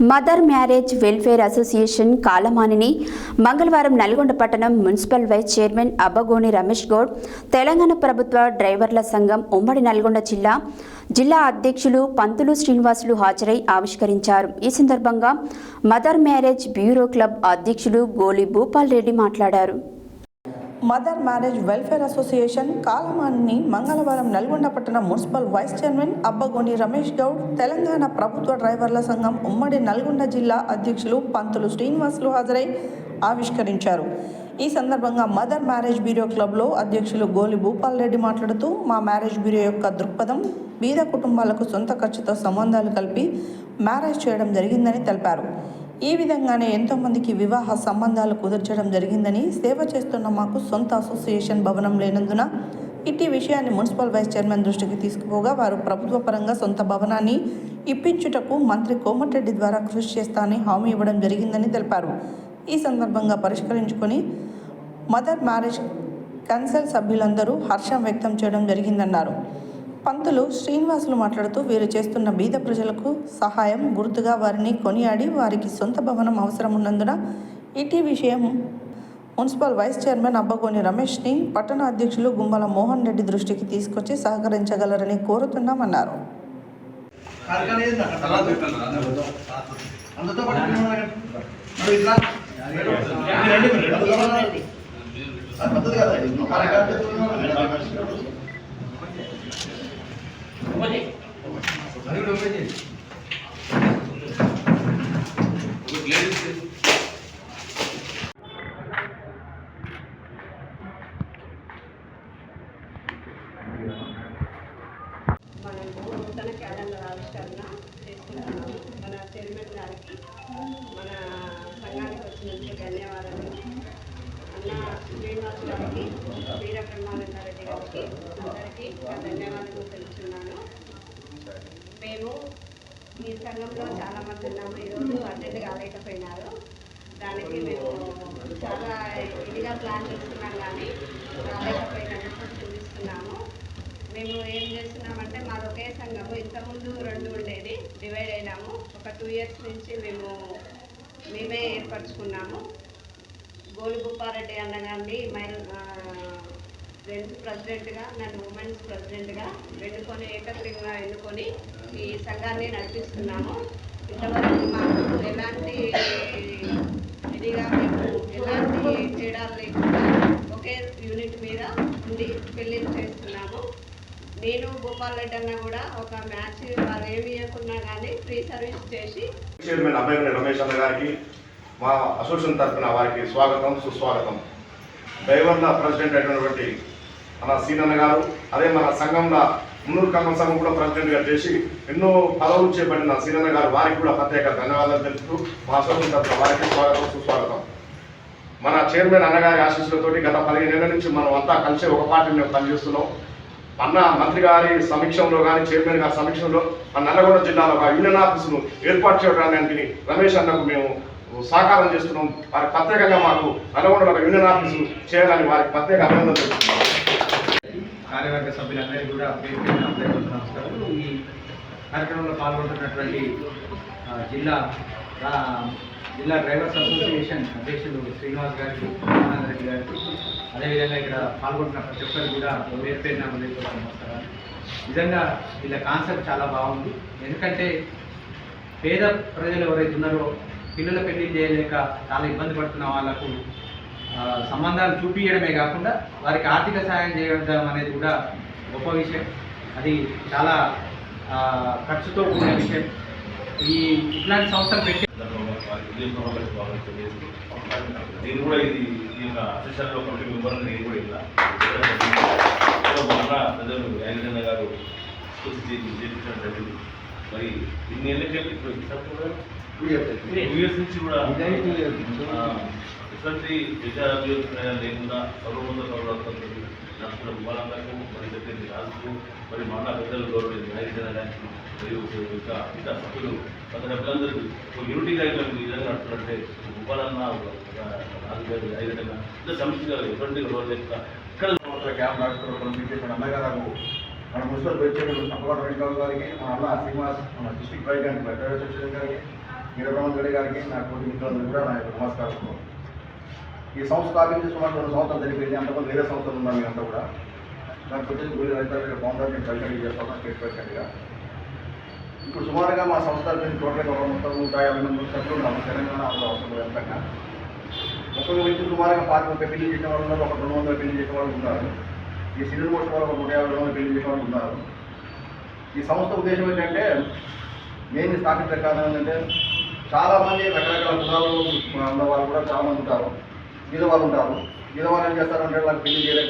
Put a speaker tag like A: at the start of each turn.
A: Mother marriage welfare association కాలమానిని మంగళవారం నల్గొండ పట్టణం municipal vice chairman Abbagoni Ramesh Goud, Telangana ప్రభుత్వ డ్రైవర్ల సంఘం ఉమ్మడి నల్గొండ జిల్లా అధ్యక్షులు పంతులు శ్రీనివాసులు హాజరై ఆవిష్కరించారు. ఈ సందర్భంగా మదర్ మ్యారేజ్ బ్యూరో క్లబ్ అధ్యక్షులు గోలి భూపాల్ రెడ్డి మాట్లాడారు.
B: మదర్ మ్యారేజ్ వెల్ఫేర్ అసోసియేషన్ కాలమానిని మంగళవారం నల్గొండ పట్టణ municipal vice chairman Abbagoni Ramesh Goud, Telangana ప్రభుత్వ డ్రైవర్ల సంఘం ఉమ్మడి నల్గొండ జిల్లా అధ్యక్షులు పంతులు శ్రీనివాసులు హాజరై ఆవిష్కరించారు. ఈ సందర్భంగా మదర్ మ్యారేజ్ బ్యూరో క్లబ్లో అధ్యక్షులు గోలి భూపాల్ రెడ్డి మాట్లాడుతూ, మా మ్యారేజ్ బ్యూరో యొక్క దృక్పథం బీద కుటుంబాలకు సొంత ఖర్చుతో సంబంధాలు కలిపి మ్యారేజ్ చేయడం జరిగిందని తెలిపారు. ఈ విధంగానే ఎంతోమందికి వివాహ సంబంధాలు కుదర్చడం జరిగిందని, సేవ చేస్తున్న మాకు సొంత అసోసియేషన్ భవనం లేనందున ఇట్టి విషయాన్ని మున్సిపల్ వైస్ చైర్మన్ దృష్టికి తీసుకుపోగా వారు ప్రభుత్వ పరంగా సొంత భవనాన్ని ఇప్పించుటకు మంత్రి కోమటిరెడ్డి ద్వారా కృషి చేస్తానని హామీ ఇవ్వడం జరిగిందని తెలిపారు. ఈ సందర్భంగా పరిష్కరించుకొని మదర్ మ్యారేజ్ కౌన్సిల్ సభ్యులందరూ హర్షం వ్యక్తం చేయడం జరిగిందన్నారు. పంతులు శ్రీనివాసులు మాట్లాడుతూ, వీరు చేస్తున్న బీద ప్రజలకు సహాయం గుర్తుగా వారిని కొనియాడి వారికి సొంత భవనం అవసరం ఉన్నందున ఇటీ విషయం మున్సిపల్ వైస్ చైర్మన్ అబ్బగోని రమేష్ని పట్టణ అధ్యక్షులు గుమ్మల మోహన్ రెడ్డి దృష్టికి తీసుకొచ్చి సహకరించగలరని కోరుతున్నామన్నారు.
C: మనము నూతన క్యాలెండర్ ఆవిష్కరణ చేస్తున్నాము. మన చైర్మన్ గారికి, మన సంఘానికి వచ్చినందుకు ధన్యవాదాలు. అన్న శ్రీనివాస్ గారికి, వీర బ్రహ్మానందరెడ్డి గారికి అందరికీ ధన్యవాదాలు తెలుస్తున్నాను. మేము ఈ సంఘంలో చాలామంది ఉన్నాము. ఈరోజు అటెండ్ కాలేకపోయినారు. దానికి మేము చాలా ఇదిగా ప్లాన్ చేస్తున్నాం, కానీ రాలేకపోయినందుకు చూపిస్తున్నాము. మేము ఏం చేస్తున్నామంటే, మాది ఒకే సంఘము. ఇంతకుముందు 2 ఉండేది, డివైడ్ అయినాము. ఒక 2 years నుంచి మేమే ఏర్పరచుకున్నాము. గోలి భూపారెడ్డి అన్నగారిని జెంట్స్ ప్రెసిడెంట్గా, నన్ను ఉమెన్స్ ప్రెసిడెంట్గా ఎన్నుకొని, ఏకగ్రీవంగా ఎన్నుకొని ఈ సంఘాన్ని నడిపిస్తున్నాము. ఇంతవరకు మాకు ఎలాంటి ఇదిగా మేము ఎలాంటి తేడాలు లేకుండా ఒకే యూనిట్ మీద ఉండి పెళ్ళిళ్ళు చేస్తున్నాము. నేను భూపాల్ రెడ్డి అన్న కూడా ఒక మ్యాచ్ వాళ్ళు ఏమి ఇవ్వకున్నా కానీ ఫ్రీ సర్వీస్ చేసి
D: చైర్మన్ అబ్బగోని రమేష్ అన్న గారికి, మా అసోసియేషన్ తరఫున వారికి స్వాగతం, సుస్వాగతం. డ్రైవర్ల ప్రెసిడెంట్ అయినటువంటి మన సీనన్న గారు, అదే మన సంఘంలో మున్నూరు కర్మ సంఘం కూడా ప్రెసిడెంట్గా చేసి ఎన్నో పదవులు చేపట్టిన సీనన్న గారు, వారికి కూడా ప్రత్యేక ధన్యవాదాలు తెలుపుతూ మా అసోసియేషన్ తరఫున వారికి స్వాగతం, సుస్వాగతం. మన చైర్మన్ అన్నగారి ఆశీస్సులతోటి గత 15 ఏళ్ల నుంచి మనం అంతా కలిసి ఒక పార్టీ మేము పనిచేస్తున్నాం. అన్న మంత్రి గారి సమీక్షంలో కానీ, చైర్మన్ గారి సమీక్షంలో మన నల్గొండ జిల్లాలో ఒక యూనియన్ ఆఫీసును ఏర్పాటు చేయడానికి రమేష్ అన్నకు మేము సహకారం చేస్తున్నాం. వారికి ప్రత్యేకంగా మాకు నల్గొండలో ఒక యూనియన్ ఆఫీసు చేయాలని వారికి ప్రత్యేక అభినందనలు తెలుపుతున్నాం.
E: కార్యవర్గ సభ్యులందరికీ కూడా అందరికీ నమస్కారం. ఈ కార్యక్రమంలో పాల్గొంటున్నటువంటి జిల్లా డ్రైవర్స్ అసోసియేషన్ అధ్యక్షులు శ్రీనివాస్ గారికి, ఆనందరెడ్డి గారికి, అదేవిధంగా ఇక్కడ పాల్గొంటున్న ప్రతి ఒక్కరు కూడా పేరున నమస్కారాలు. నిజంగా వీళ్ళ కాన్సెప్ట్ చాలా బాగుంది. ఎందుకంటే పేద ప్రజలు ఎవరైతే ఉన్నారో, పిల్లల పెళ్లి చేయలేక చాలా ఇబ్బంది పడుతున్న వాళ్ళకు సంబంధాలు చూపించడమే కాకుండా వారికి ఆర్థిక సహాయం చేయడం అనేది కూడా గొప్ప విషయం. అది చాలా ఖర్చుతో కూడిన విషయం. ఇట్లాంటి సంస్థలు పెట్టి
F: నేను కూడా ఇది ఈ యొక్క అసెషన్లో కమిటీ మెంబర్ నేను కూడా ఇలా ప్రజలు యాజన గారు చేపించడం జరిగింది. మరి ఇన్ని ఏళ్ళకి ఇప్పుడు 2 years నుంచి కూడా ఎటువంటి విద్యార్థులు లేకుండా సర్వమంద సౌరత్వంతో నడుచుకున్న విమానాలకు మరి చెప్పింది రాజుకు, మరి మన పెద్దలు గౌరవ యాజన గారికి, మరియు ఇంకా ఇతర సభ్యులు ప్రజలందరికీ యూనిటీగా ఇట్లా ఈ విధంగా నడుచుకుంటే ఉపాలన్న రాజుగారు యాజన ఇంత సమస్య ఎటువంటి రోజు ఇక్కడ
G: క్యాంప్ రాష్ట్రం అన్నగారు మన municipal vice chairman Abbagoni Ramesh గారికి, మన అన్న శ్రీనివాస్, మన డిస్ట్రిక్ట్ ప్రెసిడెంట్ గారికి, వీరబ్రహ్మ రెడ్డి గారికి నా తోటి మిత్రులందరూ కూడా నా యొక్క నమస్కారం. ఈ సంస్థ స్థాపించి సుమారు 2 సంవత్సరాలు జరిపింది. అంతకుముందు వేరే సంస్థలు ఉన్నాం మేమంతా కూడా. దానికి వచ్చేసి గోలి రైతుల ఫౌండర్ నేను ప్రెసిడెంట్ చేస్తాను, స్టేట్ ప్రెసిడెంట్గా. ఇప్పుడు సుమారుగా మా సంస్థ టోటల్గా ఒక 150 మంది సభ్యులు ఉన్నాము తెలంగాణ అవసరం వ్యాప్తంగా. ఒక్కొక్క వ్యక్తి సుమారుగా 30 పెళ్లి చేసిన వాళ్ళు ఉన్నారు, ఒక 200 పెళ్లి చేసిన వాళ్ళు ఉన్నారు. ఈ సీనియర్ మోస్ట్ వాళ్ళు ఒక 150 పెళ్లి చేసిన వాళ్ళు ఉన్నారు. ఈ సంస్థ ఉద్దేశం ఏంటంటే మెయిన్ స్థాపించే కారణం ఏంటంటే చాలామంది రకరకాల కులాలు ఉన్న వాళ్ళు కూడా చాలామంది ఉంటారు. బీదవాళ్ళు ఉంటారు. బీదవాళ్ళు ఏం చేస్తారంటే వాళ్ళకి పెళ్లి చేయలేక